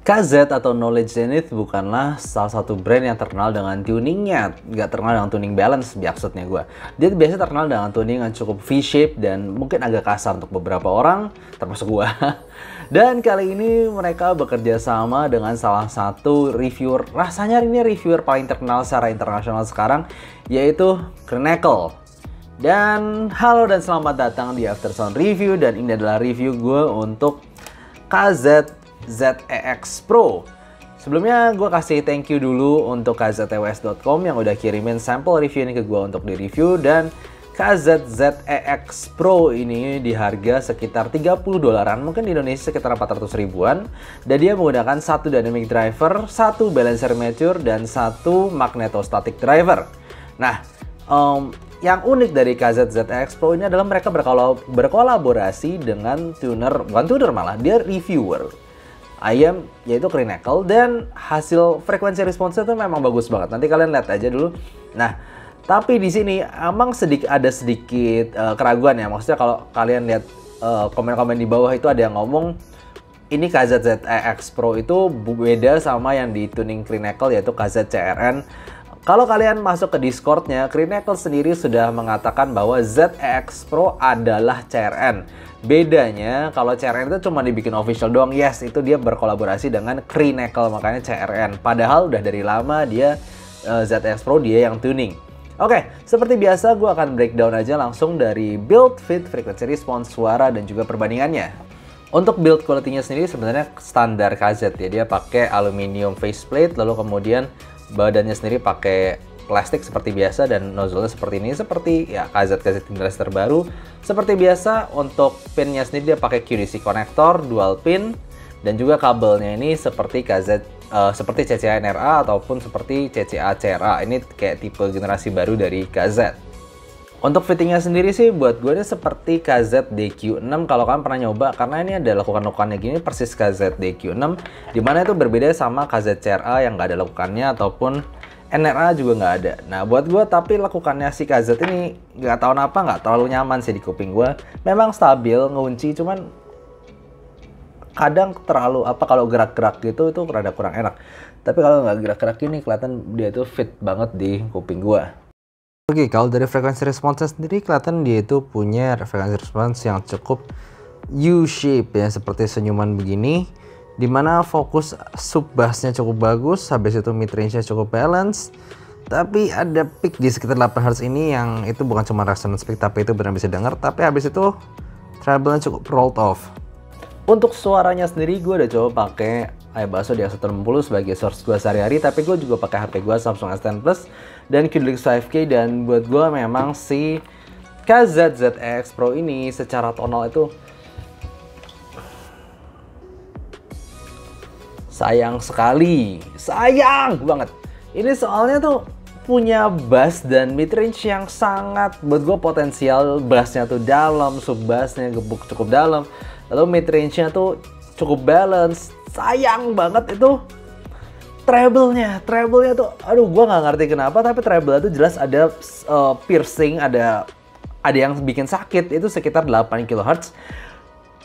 KZ atau Knowledge Zenith bukanlah salah satu brand yang terkenal dengan tuningnya, nggak terkenal dengan tuning balance maksudnya gue. Dia biasanya terkenal dengan tuning yang cukup V-shape dan mungkin agak kasar untuk beberapa orang, termasuk gue. Dan kali ini mereka bekerja sama dengan salah satu reviewer, rasanya ini reviewer paling terkenal secara internasional sekarang, yaitu Chronicle. Dan halo dan selamat datang di Aftersound Review, dan ini adalah review gue untuk KZ ZEX Pro. Sebelumnya gue kasih thank you dulu untuk kztws.com yang udah kirimin sampel review ini ke gue untuk di-review. Dan KZ ZEX Pro ini di harga sekitar 30 dolaran, mungkin di Indonesia sekitar 400 ribuan. Dan dia menggunakan satu dynamic driver, satu balancer mature, dan satu magnetostatic driver. Nah, yang unik dari KZ ZEX Pro ini adalah mereka berkolaborasi dengan tuner, bukan tuner malah, dia reviewer ayam, yaitu Chronicle, dan hasil frekuensi responsnya itu memang bagus banget. Nanti kalian lihat aja dulu. Nah, tapi di sini emang ada sedikit keraguan ya. Maksudnya kalau kalian lihat komen-komen di bawah itu ada yang ngomong ini KZ ZEX Pro itu beda sama yang di tuning Chronicle, yaitu KZ CRN. Kalau kalian masuk ke Discord-nya, Chronicle sendiri sudah mengatakan bahwa ZEX Pro adalah CRN. Bedanya, kalau CRN itu cuma dibikin official doang. Yes, itu dia berkolaborasi dengan Chronicle, makanya CRN. Padahal udah dari lama dia ZEX Pro dia yang tuning. Oke, seperti biasa gue akan breakdown aja langsung dari build, fit, frequency response, suara, dan juga perbandingannya. Untuk build quality-nya sendiri sebenarnya standar KZ ya. Dia pakai aluminium faceplate, lalu kemudian badannya sendiri pakai plastik seperti biasa, dan nozzle-nya seperti ini, seperti ya KZ generasi terbaru. Seperti biasa untuk pinnya sendiri dia pakai QDC connector dual pin, dan juga kabelnya ini seperti seperti CCA NRA ataupun seperti CCA CRA. Ini kayak tipe generasi baru dari KZ. Untuk fittingnya sendiri sih buat gue ini seperti KZ DQ6 kalau kalian pernah nyoba, karena ini ada lekukan-lekukannya gini persis KZ DQ6, dimana itu berbeda sama KZ CRA yang nggak ada lekukannya, ataupun NRA juga nggak ada. Nah buat gue, tapi lekukannya si KZ ini nggak tahu kenapa nggak terlalu nyaman sih di kuping gue. Memang stabil, ngunci, cuman kadang terlalu kalau gerak-gerak gitu itu rada kurang enak. Tapi kalau nggak gerak-gerak ini kelihatan dia itu fit banget di kuping gue. Oke, kalau dari frekuensi responsnya sendiri kelihatan dia itu punya frekuensi respons yang cukup U-shape ya, seperti senyuman begini, dimana fokus sub bassnya cukup bagus, habis itu mid range-nya cukup balance, tapi ada peak di sekitar 8 Hz ini yang itu bukan cuma resonance peak, tapi itu benar bisa dengar, tapi habis itu treble-nya cukup rolled off. Untuk suaranya sendiri gue udah coba pakai iBasso di A160 sebagai source gue sehari-hari, tapi gue juga pakai HP gue Samsung S10 Plus dan QDX 5K, dan buat gue memang si KZ ZEX Pro ini secara tonal itu sayang sekali, sayang banget. Ini soalnya tuh punya bass dan mid range yang sangat, buat gue potensial bassnya tuh dalam, sub bassnya cukup dalam, lalu mid range-nya tuh cukup balance. Sayang banget itu treble-nya tuh, aduh gue nggak ngerti kenapa, tapi treble itu jelas ada piercing, ada yang bikin sakit, itu sekitar 8 kHz.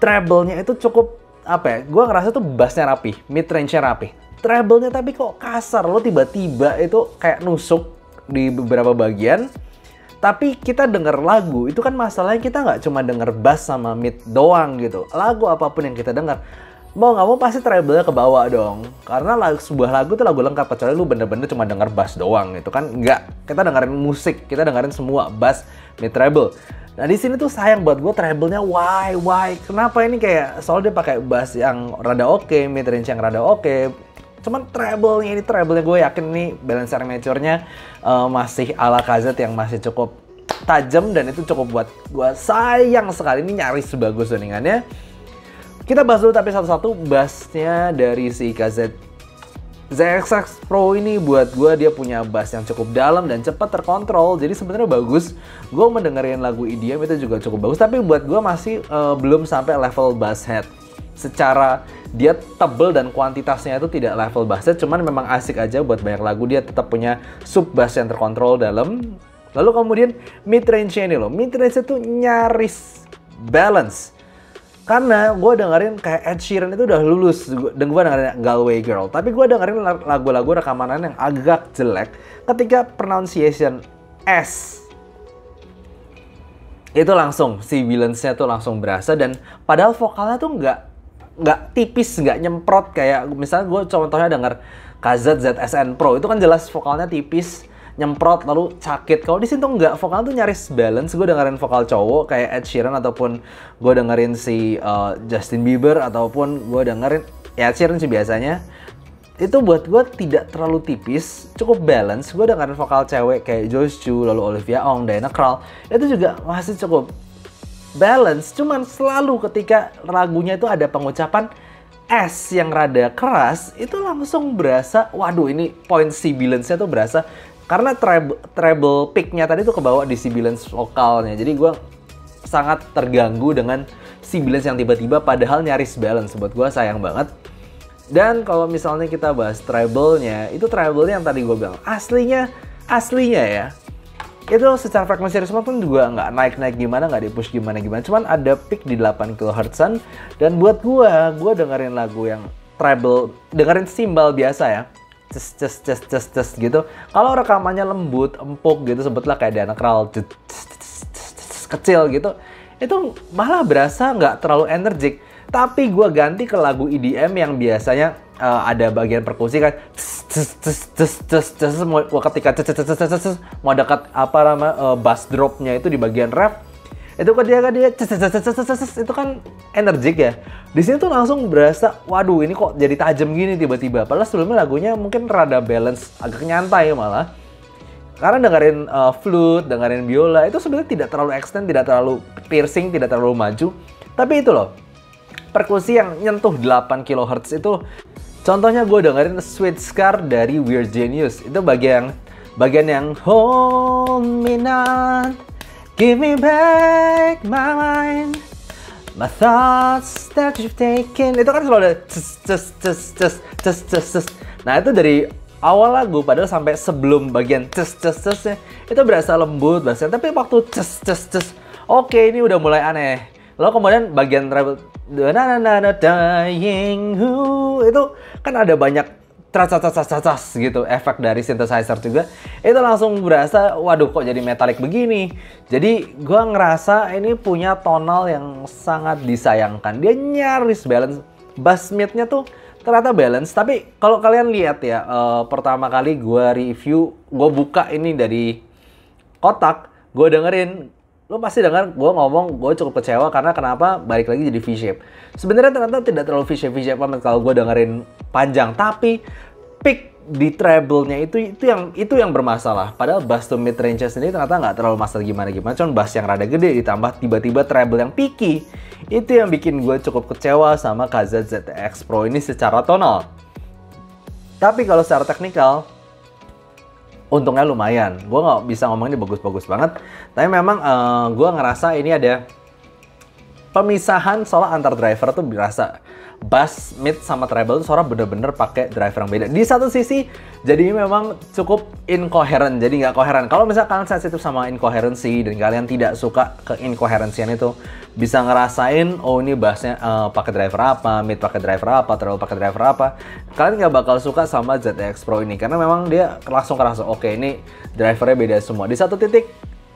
Treble-nya itu cukup apa ya, gue ngerasa tuh bassnya rapi, mid range-nya rapi, treble-nya tapi kok kasar, lo tiba-tiba itu kayak nusuk di beberapa bagian. Tapi kita denger lagu, itu kan masalahnya kita nggak cuma denger bass sama mid doang gitu. Lagu apapun yang kita denger, mau nggak mau pasti treble-nya ke bawah dong. Karena sebuah lagu tuh lagu lengkap, kecuali lu bener-bener cuma denger bass doang gitu kan. Nggak, kita dengerin musik, kita dengerin semua bass, mid, treble. Nah di sini tuh sayang buat gue treble-nya, why? Kenapa ini kayak, soalnya dia pakai bass yang rada oke, mid range yang rada oke. Cuman treble-nya gue yakin nih balancer mature-nya masih ala KZ yang masih cukup tajam, dan itu cukup buat gue sayang sekali. Ini nyaris sebagus tuningannya. Kita bahas dulu tapi satu-satu bassnya dari si KZ ZEX Pro ini. Buat gue dia punya bass yang cukup dalam dan cepat terkontrol, jadi sebenarnya bagus. Gue mendengarin lagu EDM itu juga cukup bagus, tapi buat gue masih belum sampai level bass head. Secara dia tebel dan kuantitasnya itu tidak level bass head, cuman memang asik aja buat banyak lagu. Dia tetap punya sub bass yang terkontrol dalam. Lalu kemudian mid range-nya ini loh, mid range itu nyaris balance. Karena gue dengerin kayak Ed Sheeran itu udah lulus, dan gue dengerin Galway Girl. Tapi gue dengerin lagu-lagu rekaman yang agak jelek ketika pronunciation S. Itu langsung, sibilance-nya tuh langsung berasa, dan padahal vokalnya tuh nggak tipis, nggak nyemprot. Kayak misalnya gue contohnya denger KZ ZSN Pro, itu kan jelas vokalnya tipis, nyemprot lalu sakit. Kalau di sini tuh nggak, vokal tuh nyaris balance. Gue dengerin vokal cowok kayak Ed Sheeran, ataupun gue dengerin si Justin Bieber, ataupun gue dengerin Ed Sheeran sih biasanya. Itu buat gue tidak terlalu tipis, cukup balance. Gue dengerin vokal cewek kayak Joyce Chu, lalu Olivia Ong, Diana Krall, itu juga masih cukup balance. Cuman selalu ketika lagunya itu ada pengucapan S yang rada keras, itu langsung berasa, waduh ini point sibilance-nya tuh berasa. Karena treble pick-nya tadi tuh kebawa di sibilance vokalnya. Jadi gue sangat terganggu dengan sibilance yang tiba-tiba padahal nyaris balance. Buat gue sayang banget. Dan kalau misalnya kita bahas treble-nya, itu treble-nya yang tadi gue bilang aslinya ya, itu secara frekuensi respon pun juga nggak naik-naik gimana, nggak di-push gimana-gimana. Cuman ada peak di 8 kHz-an. Dan buat gue dengerin lagu yang treble, dengerin simbal biasa ya, ces gitu. Kalau rekamannya lembut, empuk gitu, sebutlah kayak Diana Krall, kecil gitu, itu malah berasa nggak terlalu energik. Tapi gue ganti ke lagu EDM yang biasanya ada bagian perkusi kan, ketika mau dekat apa nama bass dropnya itu di bagian rap. Itu kan dia itu kan energik ya. Di sini tuh langsung berasa, waduh ini kok jadi tajam gini tiba-tiba. Padahal sebelumnya lagunya mungkin rada balance, agak nyantai malah. Karena dengerin flute, dengerin biola itu sebenarnya tidak terlalu extend, tidak terlalu piercing, tidak terlalu maju. Tapi itu loh, perkusi yang nyentuh 8 kHz itu. Contohnya gue dengerin Sweet Scar dari Weird Genius. Itu bagian yang hold me not, give me back my mind, my thoughts that you've taken. Itu kan selalu ada Nah itu dari awal lagu, padahal sampai sebelum bagian ces-ces-cesnya itu berasa lembut bahasanya. Tapi waktu ces-ces-ces, oke ini udah mulai aneh. Lalu kemudian bagian treble dying who, itu kan ada banyak cas gitu, efek dari synthesizer juga. Itu langsung berasa, waduh kok jadi metalik begini. Jadi gue ngerasa ini punya tonal yang sangat disayangkan. Dia nyaris balance, bass mid-nya tuh ternyata balance. Tapi kalau kalian lihat ya, pertama kali gue review, gue buka ini dari kotak, gue dengerin, lo pasti dengar gue ngomong gue cukup kecewa karena kenapa balik lagi jadi V-shape. Sebenarnya ternyata tidak terlalu V-shape banget kalau gue dengerin panjang, tapi peak di treble-nya itu yang bermasalah. Padahal bass to mid range sendiri ternyata nggak terlalu masalah gimana-gimana. Cuman bass yang rada gede ditambah tiba-tiba treble yang picky, itu yang bikin gue cukup kecewa sama KZ ZX Pro ini secara tonal. Tapi kalau secara teknikal, untungnya lumayan. Gue nggak bisa ngomong ini bagus-bagus banget. Tapi memang gue ngerasa ini ada pemisahan soal antar driver tuh berasa. Bass, mid, sama treble tuh suara bener-bener pakai driver yang beda. Di satu sisi, jadi memang cukup incoherent, jadi nggak koheren. Kalau misalnya kalian sensitif sama incoherency dan kalian tidak suka ke incoherensian itu, bisa ngerasain, oh ini bassnya pakai driver apa, mid pakai driver apa, treble pakai driver apa. Kalian nggak bakal suka sama ZX Pro ini, karena memang dia langsung kerasa, oke ini drivernya beda semua. Di satu titik,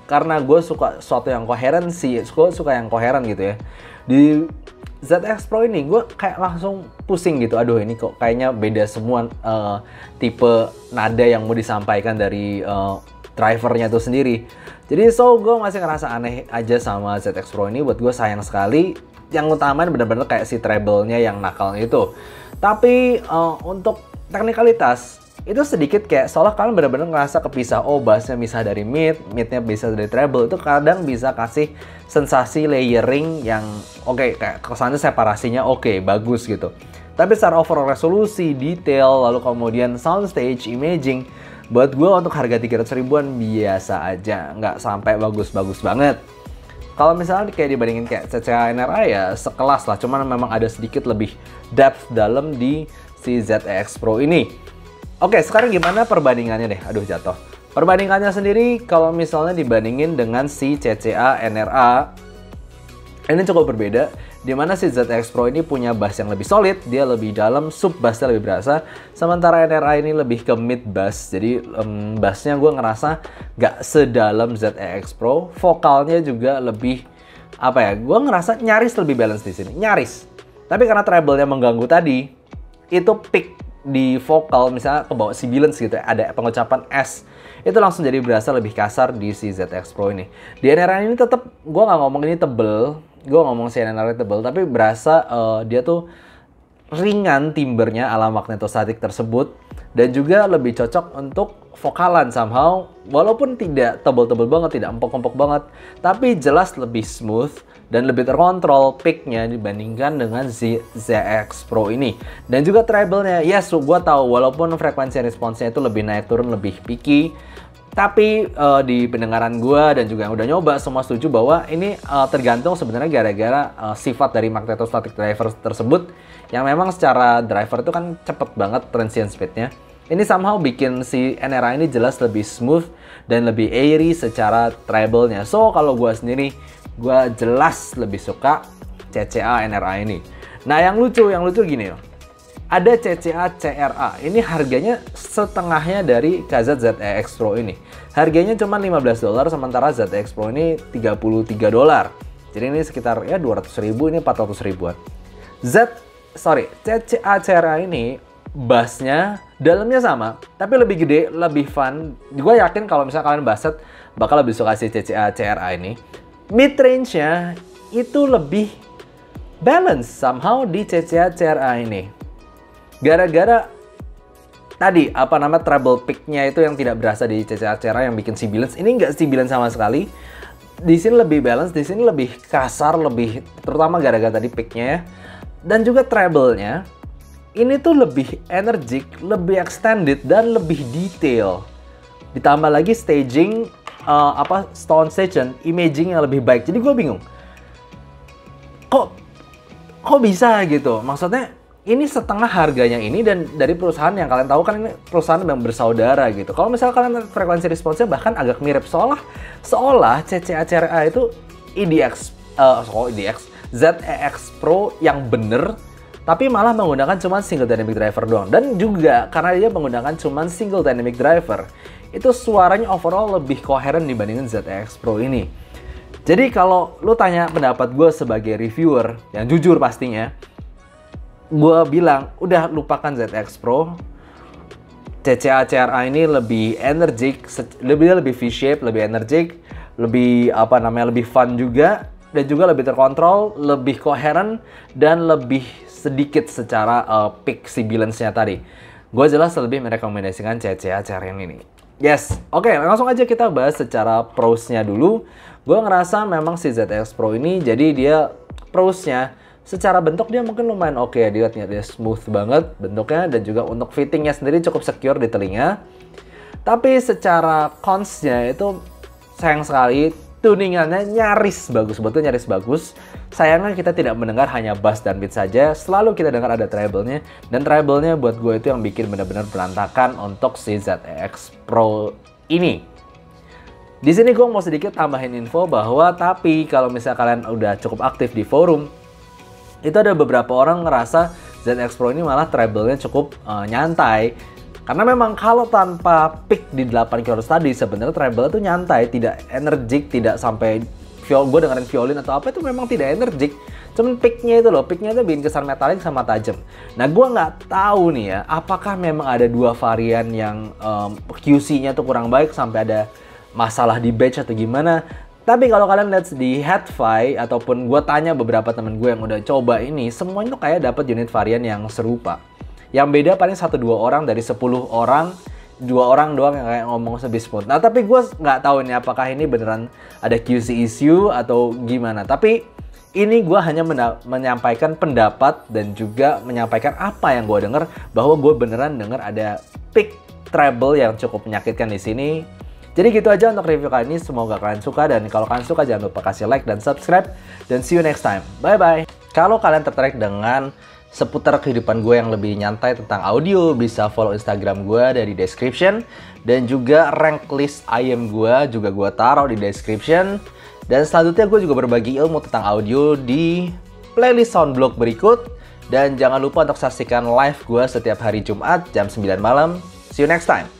karena gue suka sesuatu yang koherensi, gue suka yang koheren gitu ya. Di ZX Pro ini gue kayak langsung pusing gitu, aduh ini kok kayaknya beda semua tipe nada yang mau disampaikan dari drivernya itu sendiri. Jadi gue masih ngerasa aneh aja sama ZX Pro ini. Buat gue sayang sekali, yang utamain bener-bener kayak si treble-nya yang nakal itu. Tapi untuk teknikalitas itu sedikit kayak seolah kalian bener-bener ngerasa kepisah. Oh bassnya bisa dari mid, midnya bisa dari treble. Itu kadang bisa kasih sensasi layering yang oke, kayak kesannya separasinya oke, bagus gitu. Tapi secara overall resolusi, detail, lalu kemudian soundstage, imaging, buat gue untuk harga 300 ribuan biasa aja, nggak sampai bagus-bagus banget. Kalau misalnya kayak dibandingin kayak CCA NRA ya sekelas lah, cuman memang ada sedikit lebih depth dalam di si ZX Pro ini. Oke, sekarang gimana perbandingannya deh? Aduh, jatuh. Perbandingannya sendiri kalau misalnya dibandingin dengan si CCA NRA, ini cukup berbeda. Dimana si ZX Pro ini punya bass yang lebih solid, dia lebih dalam, sub bassnya lebih berasa. Sementara NRI ini lebih ke mid bass, jadi bassnya gue ngerasa gak sedalam ZX Pro. Vokalnya juga lebih, apa ya, gue ngerasa nyaris lebih balance di sini, nyaris. Tapi karena treble-nya mengganggu tadi, itu peak di vokal, misalnya ke bawah sibilance gitu ya, ada pengucapan S, itu langsung jadi berasa lebih kasar di si ZX Pro ini. Di NRI ini tetap, gue nggak ngomong ini tebel, gue ngomong si NRI tebel, tapi berasa dia tuh ringan timbernya ala magnetostatik tersebut, dan juga lebih cocok untuk vokalan somehow, walaupun tidak tebel-tebel banget, tidak empuk-empuk banget, tapi jelas lebih smooth dan lebih terkontrol picknya dibandingkan dengan ZX Pro ini. Dan juga treble-nya, yes, gue tahu walaupun frekuensi responsnya itu lebih naik turun, lebih picky, tapi di pendengaran gue dan juga yang udah nyoba semua setuju bahwa ini tergantung sebenarnya gara-gara sifat dari magnetostatic driver tersebut, yang memang secara driver itu kan cepet banget transient speednya. Ini somehow bikin si NRI ini jelas lebih smooth dan lebih airy secara treble-nya. So kalau gue sendiri, gue jelas lebih suka CCA NRI ini. Nah yang lucu gini loh. Ada CCA CRA, ini harganya setengahnya dari KZ ZX Pro ini. Harganya cuma $15, sementara ZX Pro ini $33. Jadi ini sekitar ya 200.000, ini 400.000-an. CCA CRA ini bassnya dalamnya sama, tapi lebih gede, lebih fun. Gue yakin kalau misalnya kalian basset bakal lebih suka si CCA CRA ini. Mid range-nya itu lebih balance somehow di CCA CRA ini. Gara-gara tadi treble pick-nya itu yang tidak berasa di CCA CRA yang bikin sibilance. Ini nggak sibilance sama sekali. Di sini lebih balance, di sini lebih kasar, lebih terutama gara-gara tadi pick-nya ya. Dan juga treble-nya ini tuh lebih energik, lebih extended dan lebih detail. Ditambah lagi staging sound station, imaging yang lebih baik. Jadi gue bingung. Kok bisa gitu? Maksudnya ini setengah harganya ini, dan dari perusahaan yang kalian tahu kan ini perusahaan yang bersaudara gitu. Kalau misalnya kalian frekuensi responsnya bahkan agak mirip, seolah CCA CRA itu ZX Pro yang bener, tapi malah menggunakan cuma single dynamic driver doang. Dan juga karena dia menggunakan cuma single dynamic driver, itu suaranya overall lebih koheren dibandingin ZX Pro ini. Jadi kalau lu tanya pendapat gue sebagai reviewer yang jujur pastinya, gue bilang, udah lupakan ZX Pro. CCA CRA ini lebih energik, lebih V-shape, lebih energik, lebih lebih fun juga, dan juga lebih terkontrol, lebih koheren, dan lebih sedikit secara peak sibilance-nya tadi. Gue jelas lebih merekomendasikan CCA CRA ini. Yes, oke, langsung aja kita bahas secara pros-nya dulu. Gue ngerasa memang si ZX Pro ini, jadi dia pros-nya secara bentuk dia mungkin lumayan oke, dilihatnya dia smooth banget bentuknya, dan juga untuk fittingnya sendiri cukup secure di telinga. Tapi secara cons-nya itu sayang sekali, tuningannya nyaris bagus, betul nyaris bagus. Sayangnya kita tidak mendengar hanya bass dan beat saja, selalu kita dengar ada treble-nya, dan treble-nya buat gue itu yang bikin benar-benar berantakan untuk si ZX Pro ini. Di sini gue mau sedikit tambahin info bahwa tapi kalau misalnya kalian udah cukup aktif di forum, itu ada beberapa orang ngerasa ZX Pro ini malah treble-nya cukup nyantai. Karena memang kalau tanpa pick di 8 kHz tadi, sebenarnya treble itu nyantai, tidak energik, tidak sampai gue dengerin violin atau apa itu memang tidak energik. Cuman picknya itu loh, picknya itu bikin kesan metalik sama tajam. Nah gue nggak tahu nih ya, apakah memang ada dua varian yang QC-nya tuh kurang baik sampai ada masalah di batch atau gimana. Tapi kalau kalian lihat di Head-Fi ataupun gue tanya beberapa temen gue yang udah coba ini, semuanya tuh kayak dapat unit varian yang serupa. Yang beda paling 1-2 orang dari 10 orang, 2 orang doang yang kayak ngomong lebih smooth. Nah tapi gue nggak tahu nih apakah ini beneran ada QC issue atau gimana. Tapi ini gue hanya menyampaikan pendapat dan juga menyampaikan apa yang gue denger, bahwa gue beneran denger ada pick treble yang cukup menyakitkan di sini. Jadi gitu aja untuk review kali ini, semoga kalian suka, dan kalau kalian suka jangan lupa kasih like dan subscribe, dan see you next time. Bye bye. Kalau kalian tertarik dengan seputar kehidupan gue yang lebih nyantai tentang audio, bisa follow Instagram gue dari description, dan juga rank list IM gue juga gue taruh di description. Dan selanjutnya gue juga berbagi ilmu tentang audio di playlist Soundblock berikut. Dan jangan lupa untuk saksikan live gue setiap hari Jumat jam 9 malam. See you next time.